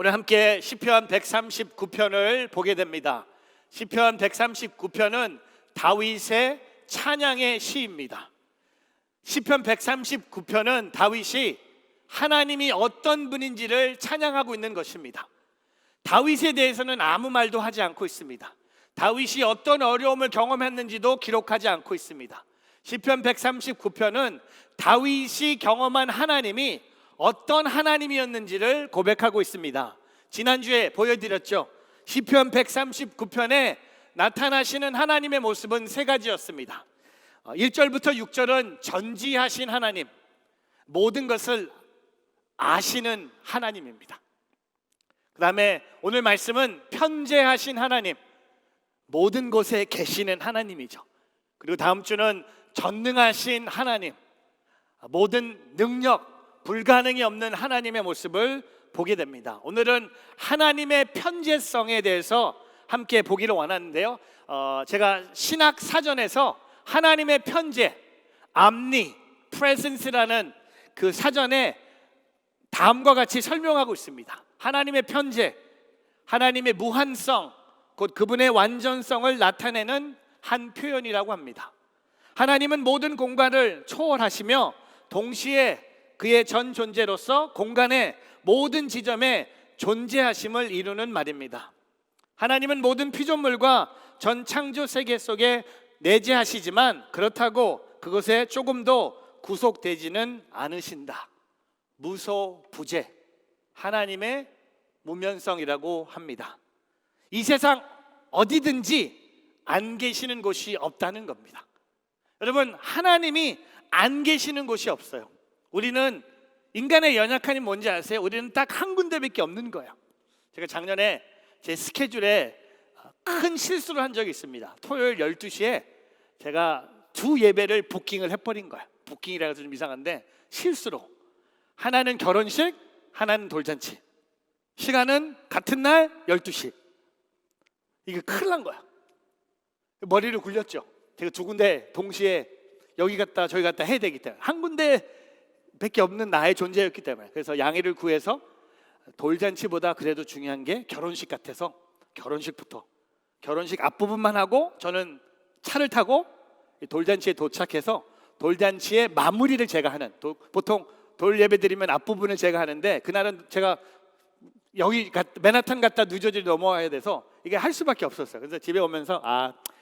오늘 함께 시편 139편을 보게 됩니다. 시편 139편은 다윗의 찬양의 시입니다. 시편 139편은 다윗이 하나님이 어떤 분인지를 찬양하고 있는 것입니다. 다윗에 대해서는 아무 말도 하지 않고 있습니다. 다윗이 어떤 어려움을 경험했는지도 기록하지 않고 있습니다. 시편 139편은 다윗이 경험한 하나님이 어떤 하나님이었는지를 고백하고 있습니다. 지난주에 보여드렸죠. 시편 139편에 나타나시는 하나님의 모습은 세 가지였습니다. 1절부터 6절은 전지하신 하나님, 모든 것을 아시는 하나님입니다. 그 다음에 오늘 말씀은 편재하신 하나님, 모든 곳에 계시는 하나님이죠. 그리고 다음 주는 전능하신 하나님, 모든 능력, 불가능이 없는 하나님의 모습을 보게 됩니다. 오늘은 하나님의 편재성에 대해서 함께 보기를 원하는데요, 제가 신학 사전에서 하나님의 편재, 암니, presence라는 그 사전에 다음과 같이 설명하고 있습니다. 하나님의 편재, 하나님의 무한성, 곧 그분의 완전성을 나타내는 한 표현이라고 합니다. 하나님은 모든 공간을 초월하시며 동시에 그의 전 존재로서 공간의 모든 지점에 존재하심을 이루는 말입니다. 하나님은 모든 피조물과 전 창조 세계 속에 내재하시지만 그렇다고 그것에 조금도 구속되지는 않으신다. 무소부재, 하나님의 무면성이라고 합니다. 이 세상 어디든지 안 계시는 곳이 없다는 겁니다. 여러분, 하나님이 안 계시는 곳이 없어요. 우리는 인간의 연약함이 뭔지 아세요? 우리는 딱 한 군데밖에 없는 거예요. 제가 작년에 제 스케줄에 큰 실수를 한 적이 있습니다. 토요일 12시에 제가 두 예배를 부킹을 해버린 거예요. 부킹이라 해서 좀 이상한데 실수로. 하나는 결혼식, 하나는 돌잔치. 시간은 같은 날 12시. 이게 큰일 난 거야. 머리를 굴렸죠. 제가 두 군데 동시에 여기 갔다 저기 갔다 해야 되기 때문에, 한 군데밖에 없는 나의 존재였기 때문에. 그래서 양해를 구해서 돌잔치보다 그래도 중요한 게 결혼식 같아서 결혼식부터, 결혼식 앞부분만 하고 저는 차를 타고 돌잔치에 도착해서 돌잔치의 마무리를 제가 하는, 보통 돌 예배 드리면 앞부분을 제가 하는데 그날은 제가 여기 맨하탄 갔다 뉴저지 넘어와야 돼서 이게 할 수밖에 없었어요. 그래서 집에 오면서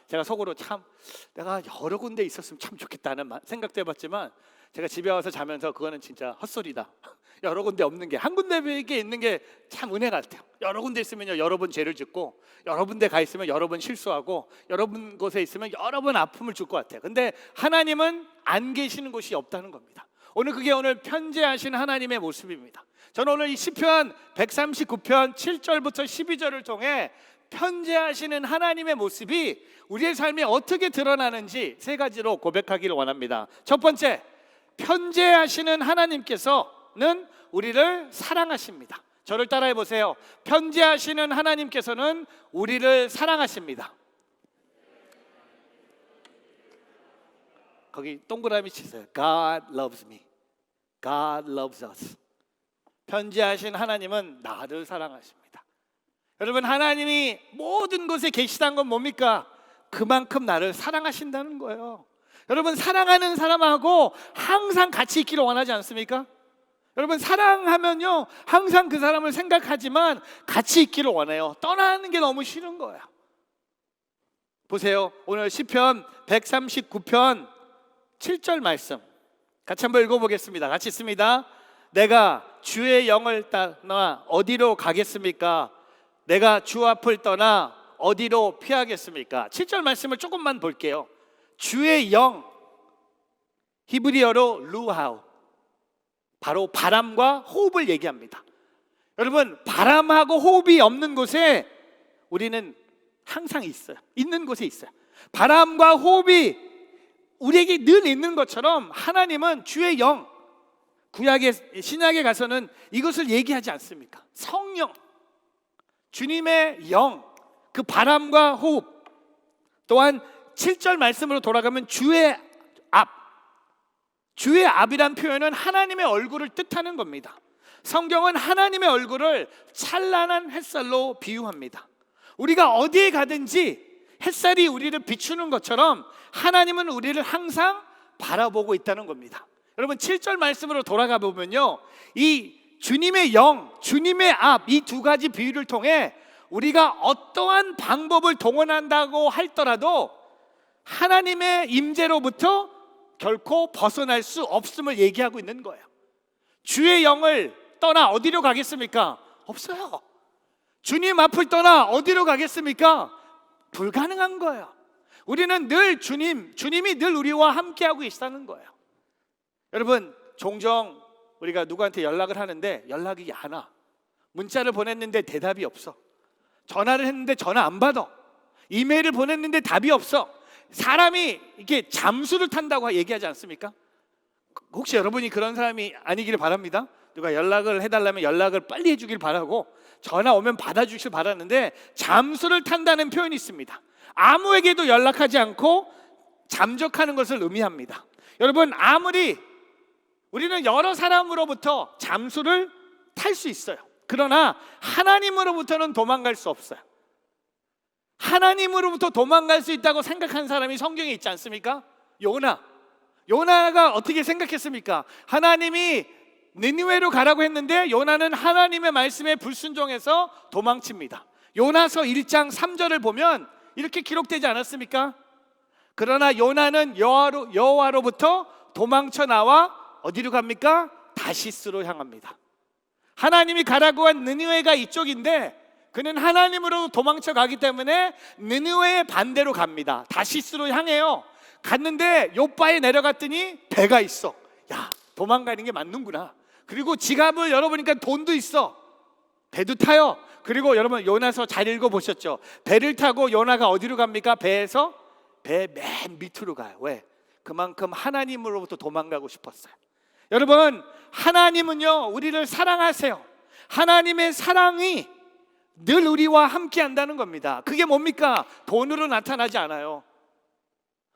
제가 속으로 참 내가 여러 군데 있었으면 참 좋겠다는 생각도 해봤지만 제가 집에 와서 자면서 그거는 진짜 헛소리다. 여러 군데 없는 게 한 군데에 있는 게 참 은혜 같아요. 여러 군데 있으면요 여러 번 죄를 짓고, 여러 군데 가 있으면 여러 번 실수하고, 여러 곳에 있으면 여러 번 아픔을 줄 것 같아요. 근데 하나님은 안 계시는 곳이 없다는 겁니다. 오늘 편재하신 하나님의 모습입니다. 저는 오늘 이 시편 139편 7절부터 12절을 통해 편재하시는 하나님의 모습이 우리의 삶에 어떻게 드러나는지 세 가지로 고백하기를 원합니다. 첫 번째, 편재하시는 하나님께서는 우리를 사랑하십니다. 저를 따라해 보세요. 편재하시는 하나님께서는 우리를 사랑하십니다. 거기 동그라미 치세요. God loves me. God loves us. 편재하신 하나님은 나를 사랑하십니다. 여러분, 하나님이 모든 곳에 계시다는 건 뭡니까? 그만큼 나를 사랑하신다는 거예요. 여러분, 사랑하는 사람하고 항상 같이 있기를 원하지 않습니까? 여러분, 사랑하면요 항상 그 사람을 생각하지만 같이 있기를 원해요. 떠나는 게 너무 싫은 거예요. 보세요. 오늘 시편 139편 7절 말씀 같이 한번 읽어보겠습니다. 같이 있습니다. 내가 주의 영을 떠나 어디로 가겠습니까? 내가 주 앞을 떠나 어디로 피하겠습니까? 7절 말씀을 조금만 볼게요. 주의 영, 히브리어로 루하우, 바로 바람과 호흡을 얘기합니다. 여러분, 바람하고 호흡이 없는 곳에 우리는 항상 있어요. 있는 곳에 있어요. 바람과 호흡이 우리에게 늘 있는 것처럼 하나님은 주의 영, 신약에 가서는 이것을 얘기하지 않습니까? 성령, 주님의 영, 그 바람과 호흡, 또한 7절 말씀으로 돌아가면 주의 앞, 주의 앞이란 표현은 하나님의 얼굴을 뜻하는 겁니다. 성경은 하나님의 얼굴을 찬란한 햇살로 비유합니다. 우리가 어디에 가든지 햇살이 우리를 비추는 것처럼 하나님은 우리를 항상 바라보고 있다는 겁니다. 여러분 7절 말씀으로 돌아가 보면요, 이 주님의 영, 주님의 앞, 이 두 가지 비유를 통해 우리가 어떠한 방법을 동원한다고 할더라도 하나님의 임재로부터 결코 벗어날 수 없음을 얘기하고 있는 거예요. 주의 영을 떠나 어디로 가겠습니까? 없어요. 주님 앞을 떠나 어디로 가겠습니까? 불가능한 거예요. 우리는 늘 주님이 늘 우리와 함께하고 계시다는 거예요. 여러분 종종 우리가 누구한테 연락을 하는데 연락이 안 와. 문자를 보냈는데 대답이 없어. 전화를 했는데 전화 안 받아. 이메일을 보냈는데 답이 없어. 사람이 이렇게 잠수를 탄다고 얘기하지 않습니까? 혹시 여러분이 그런 사람이 아니기를 바랍니다. 누가 연락을 해달라면 연락을 빨리 해주길 바라고, 전화 오면 받아주길 바라는데 잠수를 탄다는 표현이 있습니다. 아무에게도 연락하지 않고 잠적하는 것을 의미합니다. 여러분 아무리 우리는 여러 사람으로부터 잠수를 탈 수 있어요. 그러나 하나님으로부터는 도망갈 수 없어요. 하나님으로부터 도망갈 수 있다고 생각한 사람이 성경에 있지 않습니까? 요나가 어떻게 생각했습니까? 하나님이 니느웨로 가라고 했는데 요나는 하나님의 말씀에 불순종해서 도망칩니다. 요나서 1장 3절을 보면 이렇게 기록되지 않았습니까? 그러나 요나는 여호와로부터 도망쳐 나와 어디로 갑니까? 다시스로 향합니다. 하나님이 가라고 한 느느웨가 이쪽인데 그는 하나님으로 도망쳐 가기 때문에 느느웨의 반대로 갑니다. 다시스로 향해요. 갔는데 요바에 내려갔더니 배가 있어. 야, 도망가는 게 맞는구나. 그리고 지갑을 열어보니까 돈도 있어. 배도 타요. 그리고 여러분 요나서 잘 읽어보셨죠? 배를 타고 요나가 어디로 갑니까? 배에서 배 맨 밑으로 가요. 왜? 그만큼 하나님으로부터 도망가고 싶었어요. 여러분 하나님은요 우리를 사랑하세요. 하나님의 사랑이 늘 우리와 함께 한다는 겁니다. 그게 뭡니까? 돈으로 나타나지 않아요.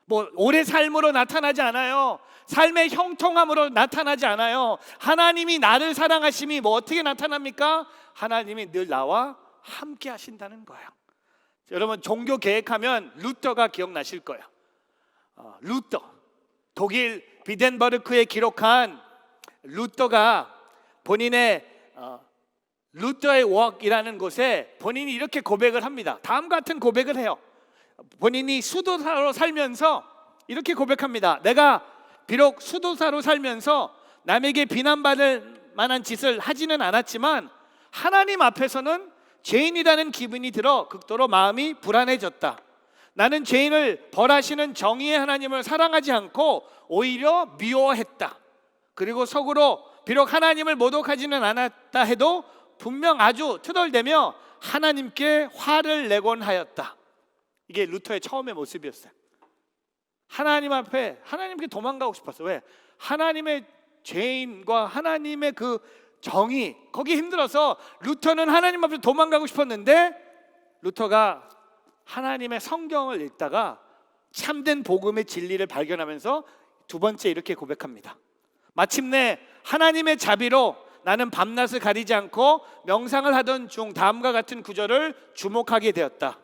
뭐 오래 삶으로 나타나지 않아요. 삶의 형통함으로 나타나지 않아요. 하나님이 나를 사랑하심이 뭐 어떻게 나타납니까? 하나님이 늘 나와 함께 하신다는 거예요. 여러분 종교 개혁하면 루터가 기억나실 거예요. 루터, 독일 비덴버르크에 기록한 루터가 본인의 루터의 웍이라는 곳에 본인이 이렇게 고백을 합니다. 다음 같은 고백을 해요. 본인이 수도사로 살면서 이렇게 고백합니다. 내가 비록 수도사로 살면서 남에게 비난받을 만한 짓을 하지는 않았지만 하나님 앞에서는 죄인이라는 기분이 들어 극도로 마음이 불안해졌다. 나는 죄인을 벌하시는 정의의 하나님을 사랑하지 않고 오히려 미워했다. 그리고 속으로 비록 하나님을 모독하지는 않았다 해도 분명 아주 투덜대며 하나님께 화를 내곤 하였다. 이게 루터의 처음의 모습이었어요. 하나님 앞에 하나님께 도망가고 싶었어요. 왜? 하나님의 죄인과 하나님의 그 정의 거기 힘들어서 루터는 하나님 앞에 도망가고 싶었는데 루터가 하나님의 성경을 읽다가 참된 복음의 진리를 발견하면서 두 번째 이렇게 고백합니다. 마침내 하나님의 자비로 나는 밤낮을 가리지 않고 명상을 하던 중 다음과 같은 구절을 주목하게 되었다.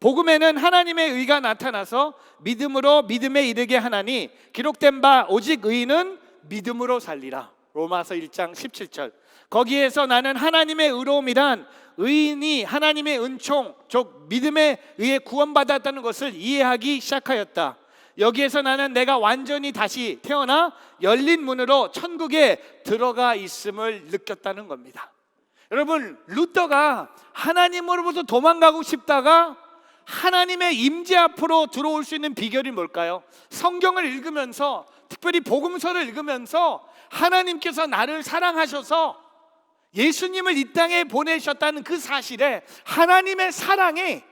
복음에는 하나님의 의가 나타나서 믿음으로 믿음에 이르게 하나니 기록된 바 오직 의인은 믿음으로 살리라. 로마서 1장 17절. 거기에서 나는 하나님의 의로움이란 의인이 하나님의 은총, 즉 믿음에 의해 구원받았다는 것을 이해하기 시작하였다. 여기에서 나는 내가 완전히 다시 태어나 열린 문으로 천국에 들어가 있음을 느꼈다는 겁니다. 여러분 루터가 하나님으로부터 도망가고 싶다가 하나님의 임재 앞으로 들어올 수 있는 비결이 뭘까요? 성경을 읽으면서 특별히 복음서를 읽으면서 하나님께서 나를 사랑하셔서 예수님을 이 땅에 보내셨다는 그 사실에 하나님의 사랑이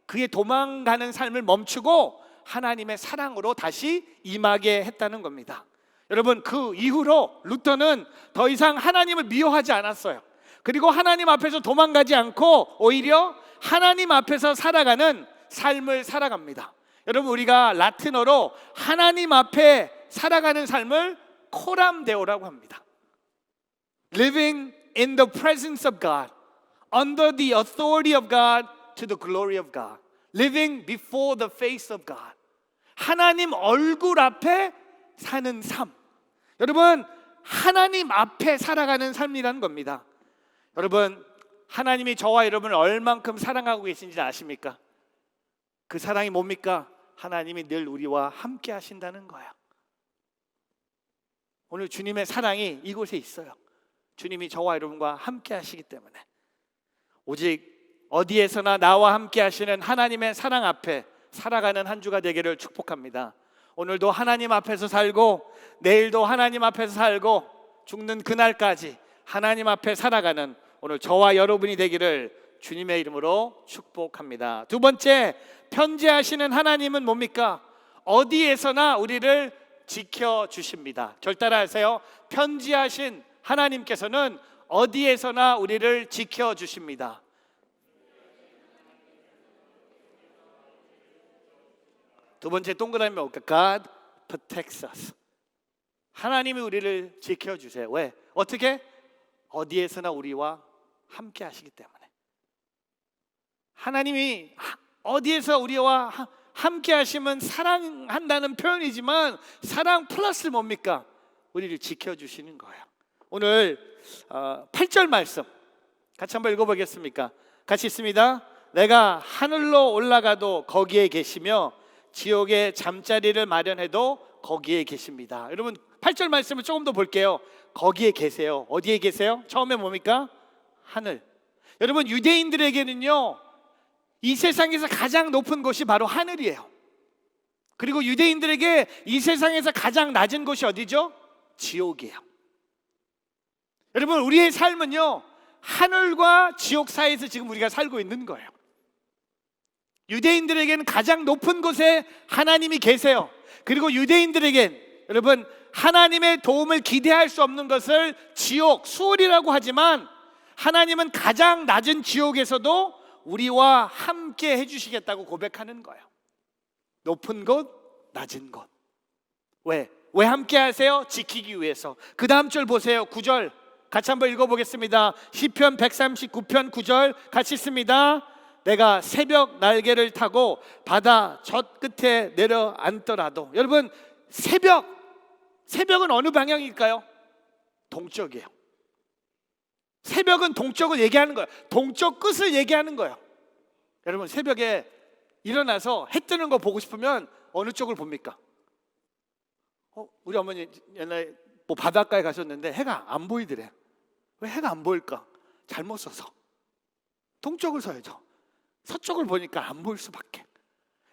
그의 도망가는 삶을 멈추고 하나님의 사랑으로 다시 임하게 했다는 겁니다. 여러분 그 이후로 루터는 더 이상 하나님을 미워하지 않았어요. 그리고 하나님 앞에서 도망가지 않고 오히려 하나님 앞에서 살아가는 삶을 살아갑니다. 여러분 우리가 라틴어로 하나님 앞에 살아가는 삶을 코람 데오라고 합니다. Living in the presence of God, under the authority of God, to the glory of God. Living before the face of God. 하나님 얼굴 앞에 사는 삶. 여러분, 하나님 앞에 살아가는 삶이라는 겁니다. 여러분, 하나님이 저와 여러분을 얼만큼 사랑하고 계신지 아십니까? 그 사랑이 뭡니까? 하나님이 늘 우리와 함께 하신다는 거야. 오늘 주님의 사랑이 이곳에 있어요. 주님이 저와 여러분과 함께 하시기 때문에 오직 어디에서나 나와 함께 하시는 하나님의 사랑 앞에 살아가는 한 주가 되기를 축복합니다. 오늘도 하나님 앞에서 살고 내일도 하나님 앞에서 살고 죽는 그날까지 하나님 앞에 살아가는 오늘 저와 여러분이 되기를 주님의 이름으로 축복합니다. 두 번째, 편지하시는 하나님은 뭡니까? 어디에서나 우리를 지켜주십니다. 절 따라하세요. 편지하신 하나님께서는 어디에서나 우리를 지켜주십니다. 두 번째 동그라미 뭡니까? God protects us. 하나님이 우리를 지켜주세요. 왜? 어떻게? 어디에서나 우리와 함께 하시기 때문에. 하나님이 어디에서 우리와 함께 하시면 사랑한다는 표현이지만 사랑 플러스 뭡니까? 우리를 지켜주시는 거예요. 오늘 8절 말씀 같이 한번 읽어보겠습니까? 같이 있습니다. 내가 하늘로 올라가도 거기에 계시며 지옥에 잠자리를 마련해도 거기에 계십니다. 여러분 8절 말씀을 조금 더 볼게요. 거기에 계세요. 어디에 계세요? 처음에 뭡니까? 하늘. 여러분 유대인들에게는요 이 세상에서 가장 높은 곳이 바로 하늘이에요. 그리고 유대인들에게 이 세상에서 가장 낮은 곳이 어디죠? 지옥이에요. 여러분 우리의 삶은요 하늘과 지옥 사이에서 지금 우리가 살고 있는 거예요. 유대인들에게는 가장 높은 곳에 하나님이 계세요. 그리고 유대인들에겐 여러분 하나님의 도움을 기대할 수 없는 것을 지옥, 수월이라고 하지만 하나님은 가장 낮은 지옥에서도 우리와 함께 해주시겠다고 고백하는 거예요. 높은 곳, 낮은 곳. 왜 함께 하세요? 지키기 위해서. 그 다음 절 보세요. 9절 같이 한번 읽어보겠습니다. 시편 139편 9절 같이 있습니다. 내가 새벽 날개를 타고 바다 저 끝에 내려앉더라도. 여러분 새벽은 어느 방향일까요? 동쪽이에요. 새벽은 동쪽을 얘기하는 거예요. 동쪽 끝을 얘기하는 거예요. 여러분 새벽에 일어나서 해 뜨는 거 보고 싶으면 어느 쪽을 봅니까? 우리 어머니 옛날에 뭐 바닷가에 가셨는데 해가 안 보이더래. 왜 해가 안 보일까? 잘못 서서 동쪽을 서야죠. 서쪽을 보니까 안 보일 수밖에.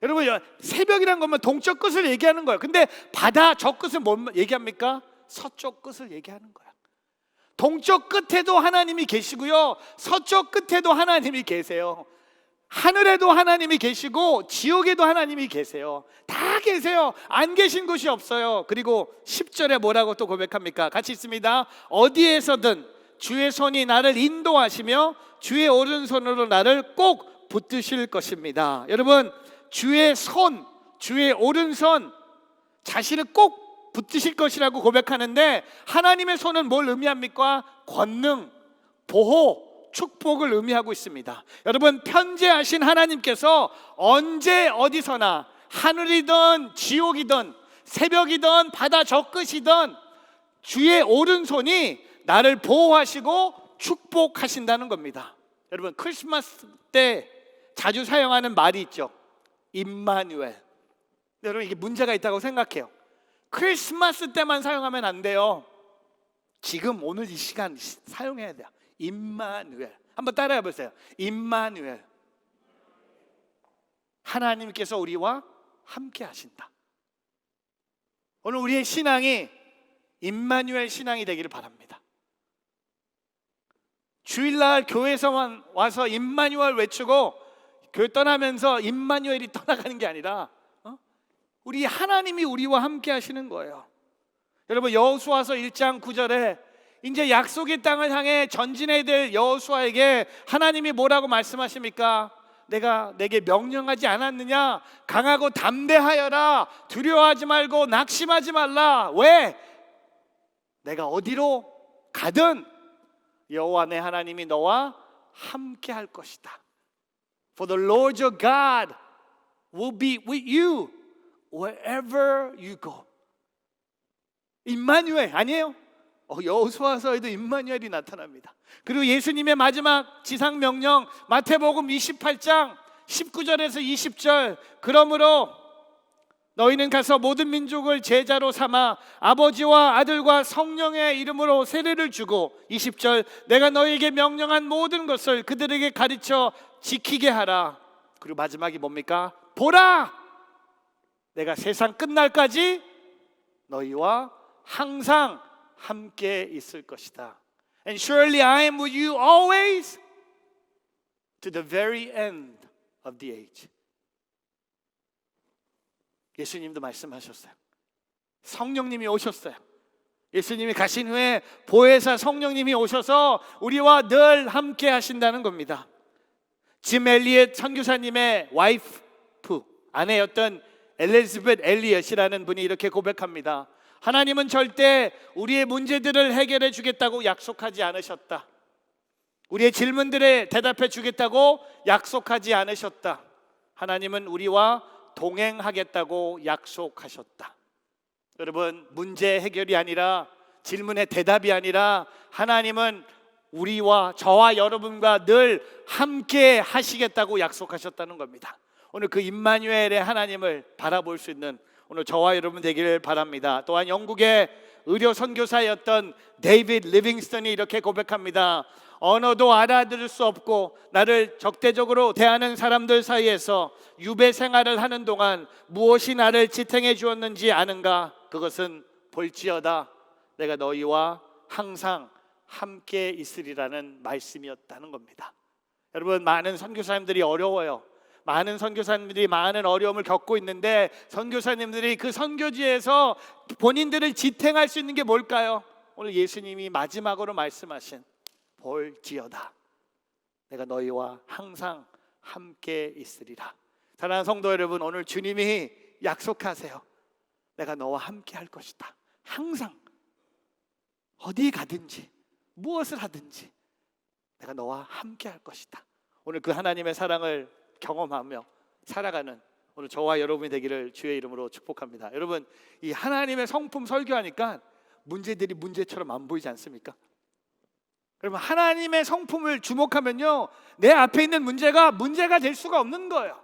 여러분 새벽이란 것만 동쪽 끝을 얘기하는 거예요. 근데 바다 저 끝은 뭐 얘기합니까? 서쪽 끝을 얘기하는 거예요. 동쪽 끝에도 하나님이 계시고요 서쪽 끝에도 하나님이 계세요. 하늘에도 하나님이 계시고 지옥에도 하나님이 계세요. 다 계세요. 안 계신 곳이 없어요. 그리고 10절에 뭐라고 또 고백합니까? 같이 있습니다. 어디에서든 주의 손이 나를 인도하시며 주의 오른손으로 나를 꼭 붙드실 것입니다. 여러분 주의 손, 주의 오른손 자신을 꼭 붙드실 것이라고 고백하는데 하나님의 손은 뭘 의미합니까? 권능, 보호, 축복을 의미하고 있습니다. 여러분 편재하신 하나님께서 언제 어디서나 하늘이든 지옥이든 새벽이든 바다 저 끝이든 주의 오른손이 나를 보호하시고 축복하신다는 겁니다. 여러분 크리스마스 때 자주 사용하는 말이 있죠. 임마누엘. 여러분 이게 문제가 있다고 생각해요. 크리스마스 때만 사용하면 안 돼요. 지금 오늘 이 시간 사용해야 돼요. 임마누엘. 한번 따라해 보세요. 임마누엘. 하나님께서 우리와 함께 하신다. 오늘 우리의 신앙이 임마누엘 신앙이 되기를 바랍니다. 주일날 교회에서만 와서 임마누엘 외치고 교회 떠나면서 임마누엘이 떠나가는 게 아니라 우리 하나님이 우리와 함께 하시는 거예요. 여러분 여호수아서 1장 9절에 이제 약속의 땅을 향해 전진해야 될 여호수아에게 하나님이 뭐라고 말씀하십니까? 내가 내게 명령하지 않았느냐? 강하고 담대하여라. 두려워하지 말고 낙심하지 말라. 왜? 내가 어디로 가든 여호와 내 하나님이 너와 함께 할 것이다. For the Lord your God will be with you wherever you go. 임마누엘 아니에요? 여호수아서에도 임마누엘이 나타납니다. 그리고 예수님의 마지막 지상 명령 마태복음 28장 19절에서 20절, 그러므로 너희는 가서 모든 민족을 제자로 삼아 아버지와 아들과 성령의 이름으로 세례를 주고 20절 내가 너희에게 명령한 모든 것을 그들에게 가르쳐 지키게 하라. 그리고 마지막이 뭡니까? 보라! 내가 세상 끝날까지 너희와 항상 함께 있을 것이다. And surely I am with you always to the very end of the age. 예수님도 말씀하셨어요. 성령님이 오셨어요. 예수님이 가신 후에 보혜사 성령님이 오셔서 우리와 늘 함께 하신다는 겁니다. 짐 엘리엇 선교사님의 와이프, 아내였던 엘리자베트 엘리엇이라는 분이 이렇게 고백합니다. 하나님은 절대 우리의 문제들을 해결해 주겠다고 약속하지 않으셨다. 우리의 질문들에 대답해 주겠다고 약속하지 않으셨다. 하나님은 우리와 동행하겠다고 약속하셨다. 여러분, 문제 해결이 아니라, 질문의 대답이 아니라 하나님은 우리와, 저와 여러분과 늘 함께 하시겠다고 약속하셨다는 겁니다. 오늘 그 임마누엘의 하나님을 바라볼 수 있는 오늘 저와 여러분 되기를 바랍니다. 또한 영국의 의료 선교사였던 데이비드 리빙스턴이 이렇게 고백합니다. 언어도 알아들을 수 없고 나를 적대적으로 대하는 사람들 사이에서 유배 생활을 하는 동안 무엇이 나를 지탱해 주었는지 아는가? 그것은 볼지어다 내가 너희와 항상 함께 있으리라는 말씀이었다는 겁니다. 여러분, 많은 선교사님들이 어려워요. 많은 선교사님들이 많은 어려움을 겪고 있는데 선교사님들이 그 선교지에서 본인들을 지탱할 수 있는 게 뭘까요? 오늘 예수님이 마지막으로 말씀하신 볼지어다 내가 너희와 항상 함께 있으리라. 사랑하는 성도 여러분, 오늘 주님이 약속하세요. 내가 너와 함께 할 것이다. 항상 어디 가든지 무엇을 하든지 내가 너와 함께 할 것이다. 오늘 그 하나님의 사랑을 경험하며 살아가는 오늘 저와 여러분이 되기를 주의 이름으로 축복합니다. 여러분, 이 하나님의 성품 설교하니까 문제들이 문제처럼 안 보이지 않습니까? 여러분, 하나님의 성품을 주목하면요, 내 앞에 있는 문제가 될 수가 없는 거예요.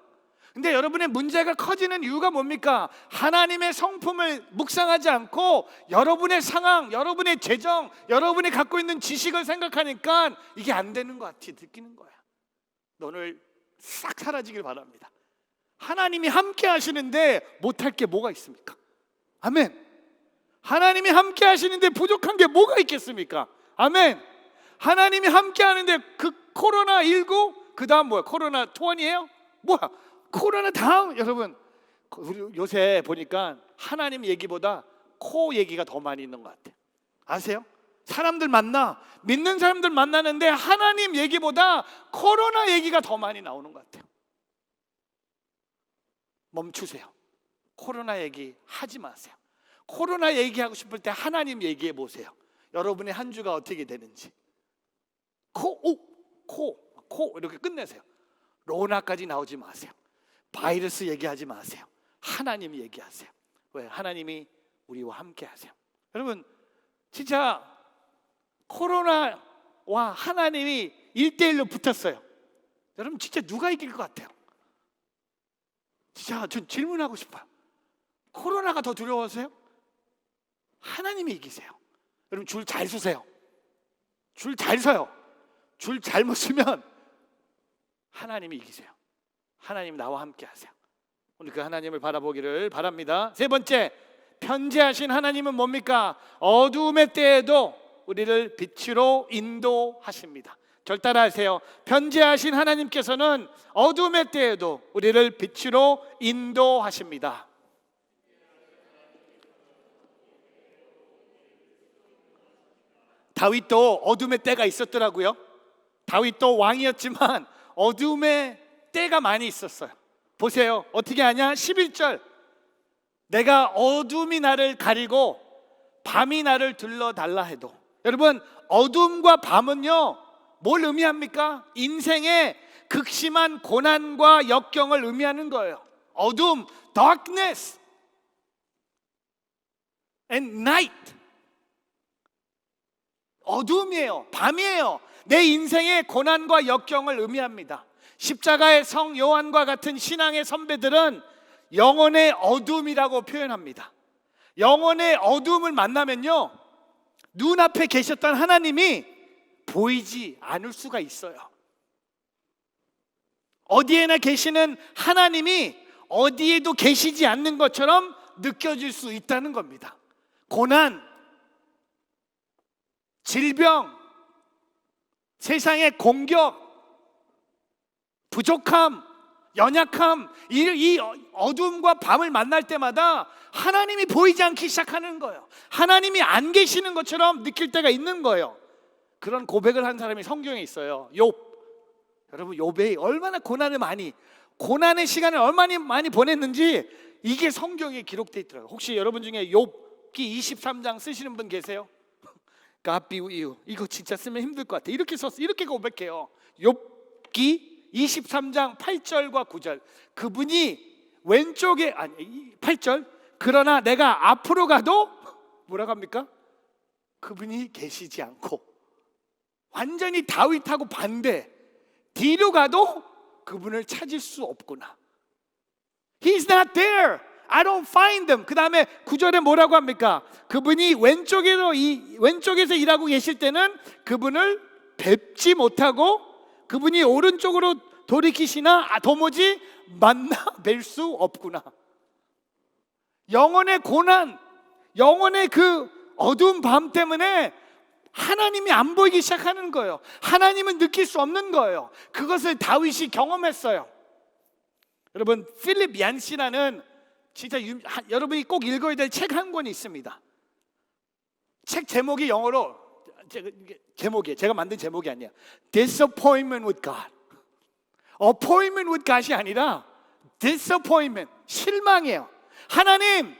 근데 여러분의 문제가 커지는 이유가 뭡니까? 하나님의 성품을 묵상하지 않고 여러분의 상황, 여러분의 재정, 여러분이 갖고 있는 지식을 생각하니까 이게 안 되는 것 같이 느끼는 거야. 오늘 싹 사라지길 바랍니다. 하나님이 함께 하시는데 못할 게 뭐가 있습니까? 아멘. 하나님이 함께 하시는데 부족한 게 뭐가 있겠습니까? 아멘. 하나님이 함께 하는데 그 코로나19 그 다음 뭐야? 코로나 20이에요? 뭐야? 코로나 다음. 여러분, 우리 요새 보니까 하나님 얘기보다 코 얘기가 더 많이 있는 것 같아요. 아세요? 사람들 만나, 믿는 사람들 만나는데 하나님 얘기보다 코로나 얘기가 더 많이 나오는 것 같아요. 멈추세요. 코로나 얘기 하지 마세요. 코로나 얘기하고 싶을 때 하나님 얘기해 보세요. 여러분의 한 주가 어떻게 되는지. 코 이렇게 끝내세요. 로나까지 나오지 마세요. 바이러스 얘기하지 마세요. 하나님 얘기하세요. 왜? 하나님이 우리와 함께 하세요. 여러분, 진짜 코로나와 하나님이 1대1로 붙었어요. 여러분, 진짜 누가 이길 것 같아요? 진짜 전 질문하고 싶어요. 코로나가 더 두려워서요? 하나님이 이기세요. 여러분, 줄 잘 서세요. 줄 잘 서요. 줄 잘못 서면 하나님이 이기세요. 하나님 나와 함께 하세요. 오늘 그 하나님을 바라보기를 바랍니다. 세 번째, 편재하신 하나님은 뭡니까? 어두움의 때에도 우리를 빛으로 인도하십니다. 절 따라하세요. 편재하신 하나님께서는 어두움의 때에도 우리를 빛으로 인도하십니다. 다윗도 어둠의 때가 있었더라고요. 다윗도 왕이었지만 어둠의 때가 많이 있었어요. 보세요. 어떻게 하냐? 11절. 내가 어둠이 나를 가리고 밤이 나를 둘러달라 해도. 여러분, 어둠과 밤은요, 뭘 의미합니까? 인생의 극심한 고난과 역경을 의미하는 거예요. 어둠, darkness and night. 어둠이에요, 밤이에요. 내 인생의 고난과 역경을 의미합니다. 십자가의 성 요한과 같은 신앙의 선배들은 영혼의 어둠이라고 표현합니다. 영혼의 어둠을 만나면요, 눈앞에 계셨던 하나님이 보이지 않을 수가 있어요. 어디에나 계시는 하나님이 어디에도 계시지 않는 것처럼 느껴질 수 있다는 겁니다. 고난, 질병, 세상의 공격, 부족함, 연약함, 이 어둠과 밤을 만날 때마다 하나님이 보이지 않기 시작하는 거예요. 하나님이 안 계시는 것처럼 느낄 때가 있는 거예요. 그런 고백을 한 사람이 성경에 있어요. 욥. 여러분, 욥이 얼마나 고난의 시간을 얼마나 많이 보냈는지 이게 성경에 기록되어 있더라고요. 혹시 여러분 중에 욥기 23장 쓰시는 분 계세요? God be with you. 이거 진짜 쓰면 힘들 것 같아. 이렇게 고백해요. 욥기 23장 8절과 9절. 그분이 왼쪽에, 8절. 그러나 내가 앞으로 가도 뭐라고 합니까? 그분이 계시지 않고, 완전히 다윗하고 반대. 뒤로 가도 그분을 찾을 수 없구나. He's not there. I don't find them. 그 다음에 9절에 뭐라고 합니까? 그분이 왼쪽에서 일하고 계실 때는 그분을 뵙지 못하고, 그분이 오른쪽으로 돌이키시나 도무지 만나 뵐 수 없구나. 영혼의 고난, 영혼의 그 어두운 밤 때문에 하나님이 안 보이기 시작하는 거예요. 하나님은 느낄 수 없는 거예요. 그것을 다윗이 경험했어요. 여러분, 필립 얀시라는 진짜 여러분이 꼭 읽어야 될 책 한 권이 있습니다. 책 제목이 영어로, 제가 만든 제목이 아니야. Disappointment with God. Appointment with God이 아니라 Disappointment, 실망이에요. 하나님,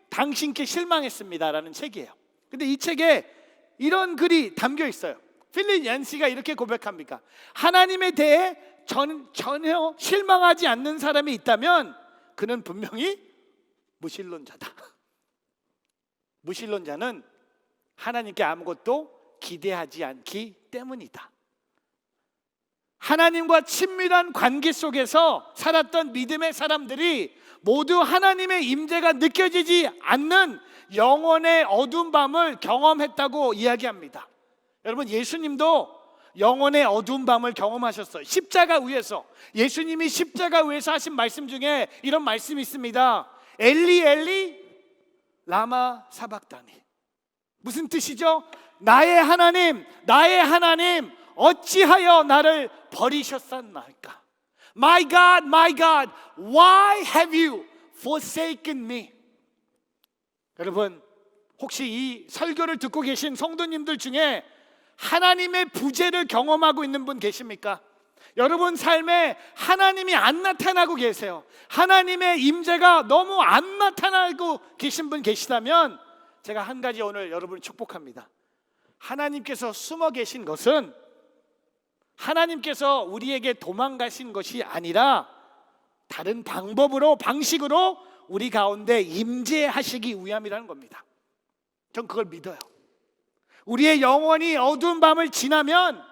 당신께 실망했습니다라는 책이에요. 근데 이 책에 이런 글이 담겨 있어요. 필립 얀시가 이렇게 고백합니까? 하나님에 대해 전혀 실망하지 않는 사람이 있다면 그는 분명히 무신론자다. 무신론자는 하나님께 아무것도 기대하지 않기 때문이다. 하나님과 친밀한 관계 속에서 살았던 믿음의 사람들이 모두 하나님의 임재가 느껴지지 않는 영혼의 어두운 밤을 경험했다고 이야기합니다. 여러분, 예수님도 영혼의 어두운 밤을 경험하셨어요. 십자가 위에서, 예수님이 십자가 위에서 하신 말씀 중에 이런 말씀이 있습니다. 엘리 엘리 라마 사박다니. 무슨 뜻이죠? 나의 하나님, 나의 하나님, 어찌하여 나를 버리셨사나이까? My God, why have you forsaken me? 여러분, 혹시 이 설교를 듣고 계신 성도님들 중에 하나님의 부재를 경험하고 있는 분 계십니까? 여러분 삶에 하나님이 안 나타나고 계세요. 하나님의 임재가 너무 안 나타나고 계신 분 계시다면 제가 한 가지 오늘 여러분을 축복합니다. 하나님께서 숨어 계신 것은 하나님께서 우리에게 도망가신 것이 아니라 다른 방식으로 우리 가운데 임재하시기 위함이라는 겁니다. 전 그걸 믿어요. 우리의 영혼이 어두운 밤을 지나면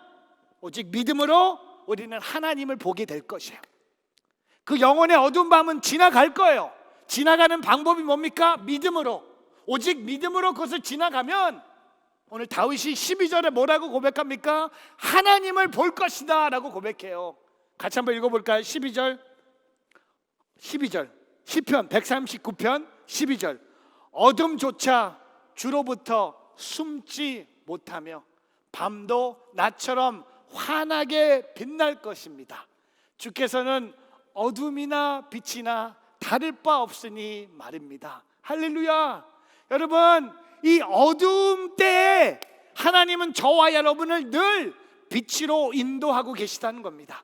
오직 믿음으로 우리는 하나님을 보게 될 것이에요. 그 영혼의 어두운 밤은 지나갈 거예요. 지나가는 방법이 뭡니까? 믿음으로. 오직 믿음으로 그것을 지나가면 오늘 다윗이 12절에 뭐라고 고백합니까? 하나님을 볼 것이다 라고 고백해요. 같이 한번 읽어볼까요? 12절 시편 139편 12절. 어둠조차 주로부터 숨지 못하며 밤도 낮처럼 환하게 빛날 것입니다. 주께서는 어둠이나 빛이나 다를 바 없으니 말입니다. 할렐루야. 여러분, 이 어두움 때에 하나님은 저와 여러분을 늘 빛으로 인도하고 계시다는 겁니다.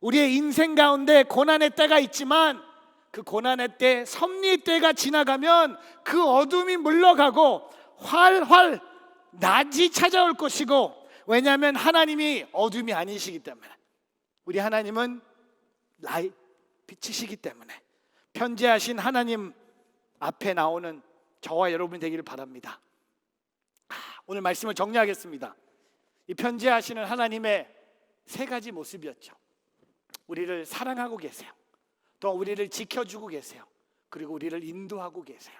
우리의 인생 가운데 고난의 때가 있지만 그 고난의 때, 섭리의 때가 지나가면 그 어둠이 물러가고 활활 낮이 찾아올 것이고, 왜냐하면 하나님이 어둠이 아니시기 때문에, 우리 하나님은 라이 빛이시기 때문에 편지하신 하나님 앞에 나오는 저와 여러분이 되기를 바랍니다. 오늘 말씀을 정리하겠습니다. 이 편지하시는 하나님의 세 가지 모습이었죠. 우리를 사랑하고 계세요. 또 우리를 지켜주고 계세요. 그리고 우리를 인도하고 계세요.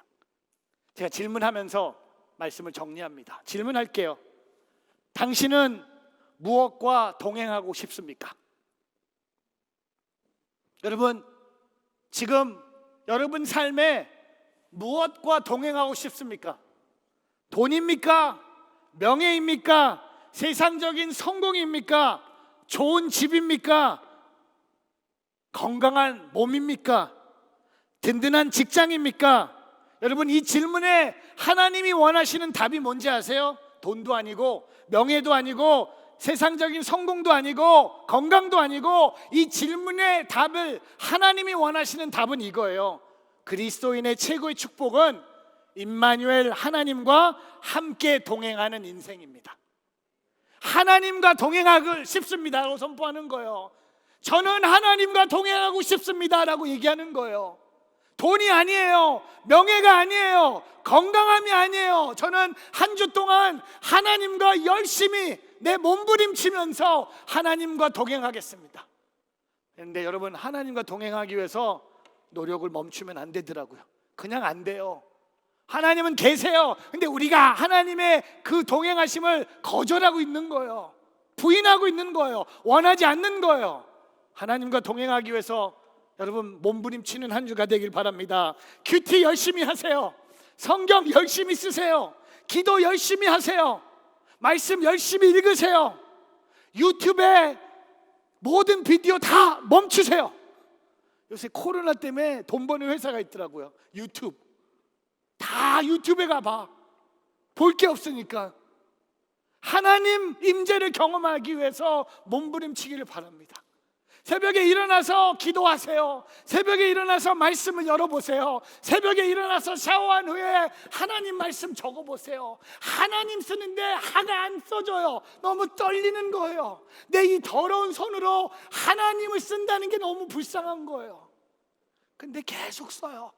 제가 질문하면서 말씀을 정리합니다. 질문할게요. 당신은 무엇과 동행하고 싶습니까? 여러분, 지금 여러분 삶에 무엇과 동행하고 싶습니까? 돈입니까? 명예입니까? 세상적인 성공입니까? 좋은 집입니까? 건강한 몸입니까? 든든한 직장입니까? 여러분, 이 질문에 하나님이 원하시는 답이 뭔지 아세요? 돈도 아니고 명예도 아니고 세상적인 성공도 아니고 건강도 아니고, 이 질문의 답을 하나님이 원하시는 답은 이거예요. 그리스도인의 최고의 축복은 임마누엘, 하나님과 함께 동행하는 인생입니다. 하나님과 동행하고 싶습니다라고 선포하는 거예요. 저는 하나님과 동행하고 싶습니다라고 얘기하는 거예요. 돈이 아니에요. 명예가 아니에요. 건강함이 아니에요. 저는 한 주 동안 하나님과 열심히 내 몸부림치면서 하나님과 동행하겠습니다. 그런데 여러분, 하나님과 동행하기 위해서 노력을 멈추면 안 되더라고요. 그냥 안 돼요. 하나님은 계세요. 근데 우리가 하나님의 그 동행하심을 거절하고 있는 거예요. 부인하고 있는 거예요. 원하지 않는 거예요. 하나님과 동행하기 위해서 여러분 몸부림치는 한 주가 되길 바랍니다. 큐티 열심히 하세요. 성경 열심히 쓰세요. 기도 열심히 하세요. 말씀 열심히 읽으세요. 유튜브에 모든 비디오 다 멈추세요. 요새 코로나 때문에 돈 버는 회사가 있더라고요. 유튜브 다 유튜브에 가봐. 볼 게 없으니까. 하나님 임재를 경험하기 위해서 몸부림치기를 바랍니다. 새벽에 일어나서 기도하세요. 새벽에 일어나서 말씀을 열어보세요. 새벽에 일어나서 샤워한 후에 하나님 말씀 적어보세요. 하나님 쓰는데 하가 안 써져요. 너무 떨리는 거예요. 내 이 더러운 손으로 하나님을 쓴다는 게 너무 불쌍한 거예요. 근데 계속 써요.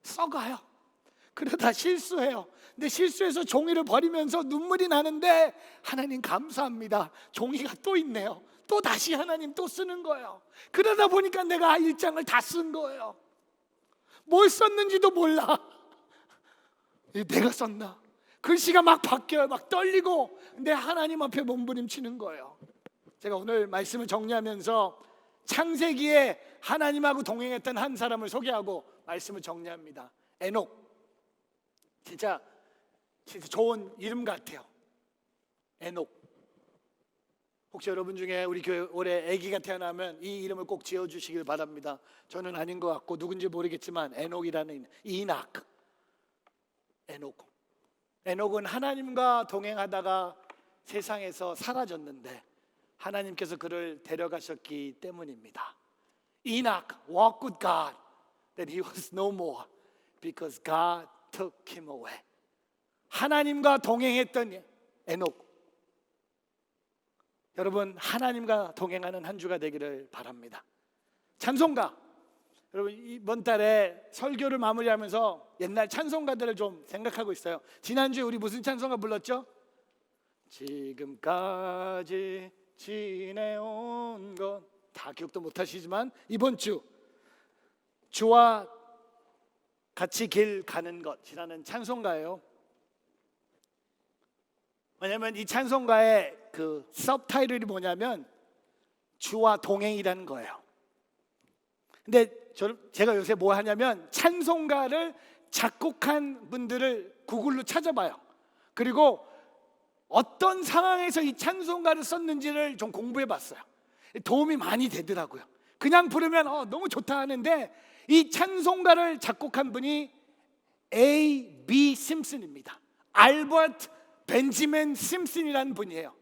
써가요. 그러다 실수해요. 근데 실수해서 종이를 버리면서 눈물이 나는데, 하나님 감사합니다. 종이가 또 있네요. 또 다시 하나님 또 쓰는 거예요. 그러다 보니까 내가 1장을 다 쓴 거예요. 뭘 썼는지도 몰라. 내가 썼나? 글씨가 막 바뀌어요. 막 떨리고. 근데 하나님 앞에 몸부림치는 거예요. 제가 오늘 말씀을 정리하면서 창세기에 하나님하고 동행했던 한 사람을 소개하고 말씀을 정리합니다. 에녹. 진짜 좋은 이름 같아요. 에녹. 혹시 여러분 중에 우리 교회 올해 아기가 태어나면 이 이름을 꼭 지어주시길 바랍니다. 저는 아닌 것 같고 누군지 모르겠지만 에녹이라는, 이낙, 에녹. 에녹은 하나님과 동행하다가 세상에서 사라졌는데 하나님께서 그를 데려가셨기 때문입니다. 이낙 walked with God that he was no more because God took him away. 하나님과 동행했던 에녹. 여러분, 하나님과 동행하는 한 주가 되기를 바랍니다. 찬송가. 여러분, 이번 달에 설교를 마무리하면서 옛날 찬송가들을 좀 생각하고 있어요. 지난주에 우리 무슨 찬송가 불렀죠? 지금까지 지내온 것, 다 기억도 못하시지만 이번 주 주와 같이 길 가는 것이라는 찬송가예요. 왜냐하면 이 찬송가의 그 서브타이틀이 뭐냐면 주와 동행이라는 거예요. 근데 제가 요새 뭐 하냐면 찬송가를 작곡한 분들을 구글로 찾아봐요. 그리고 어떤 상황에서 이 찬송가를 썼는지를 좀 공부해 봤어요. 도움이 많이 되더라고요. 그냥 부르면 너무 좋다 하는데, 이 찬송가를 작곡한 분이 A.B. 심슨입니다. 알버트 벤지맨 심슨이라는 분이에요.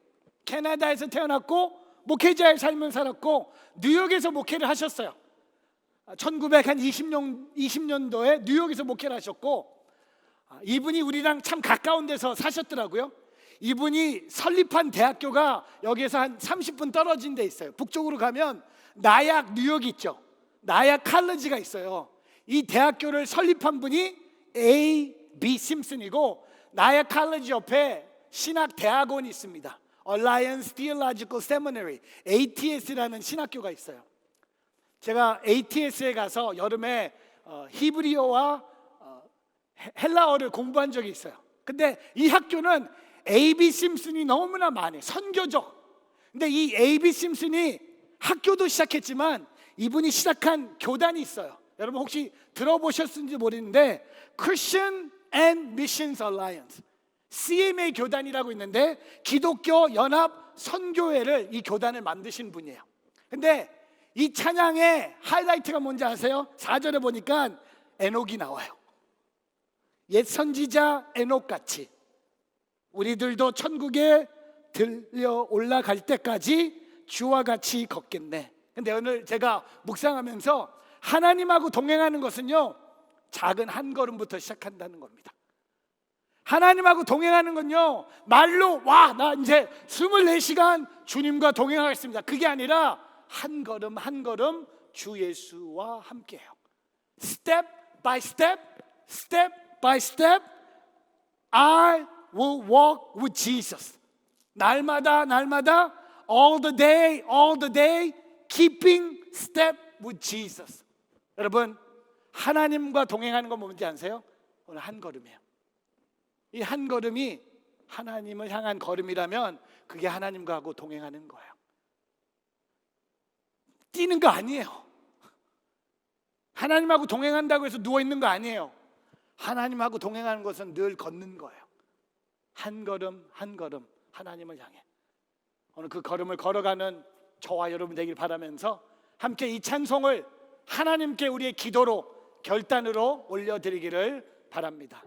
캐나다에서 태어났고 목회자의 삶을 살았고 뉴욕에서 목회를 하셨어요. 1920년도에 뉴욕에서 목회를 하셨고, 이분이 우리랑 참 가까운 데서 사셨더라고요. 이분이 설립한 대학교가 여기에서 한 30분 떨어진 데 있어요. 북쪽으로 가면 나약 뉴욕 있죠. 나약 칼리지가 있어요. 이 대학교를 설립한 분이 A.B. 심슨이고, 나약 칼리지 옆에 신학 대학원이 있습니다. Alliance Theological Seminary, ATS라는 신학교가 있어요. 제가 ATS에 가서 여름에 히브리어와 헬라어를 공부한 적이 있어요. 근데 이 학교는 A.B. 심슨이 너무나 많아요. 선교적. 근데 이 A.B. 심슨이 학교도 시작했지만 이분이 시작한 교단이 있어요. 여러분 혹시 들어보셨는지 모르는데 Christian and Missions Alliance, CMA 교단이라고 있는데 기독교 연합 선교회를, 이 교단을 만드신 분이에요. 근데 이 찬양의 하이라이트가 뭔지 아세요? 4절에 보니까 에녹이 나와요. 옛 선지자 에녹같이 우리들도 천국에 들려 올라갈 때까지 주와 같이 걷겠네. 근데 오늘 제가 묵상하면서 하나님하고 동행하는 것은요, 작은 한 걸음부터 시작한다는 겁니다. 하나님하고 동행하는 건요, 말로 와, 나 이제 24시간 주님과 동행하겠습니다, 그게 아니라 한 걸음 한 걸음 주 예수와 함께해요. Step by step, step by step, I will walk with Jesus. 날마다 날마다, all the day, keeping step with Jesus. 여러분, 하나님과 동행하는 건 뭔지 아세요? 오늘 한 걸음이에요. 이 한 걸음이 하나님을 향한 걸음이라면 그게 하나님과 하고 동행하는 거예요. 뛰는 거 아니에요. 하나님하고 동행한다고 해서 누워있는 거 아니에요. 하나님하고 동행하는 것은 늘 걷는 거예요. 한 걸음 한 걸음 하나님을 향해. 오늘 그 걸음을 걸어가는 저와 여러분 되길 바라면서 함께 이 찬송을 하나님께 우리의 기도로, 결단으로 올려드리기를 바랍니다.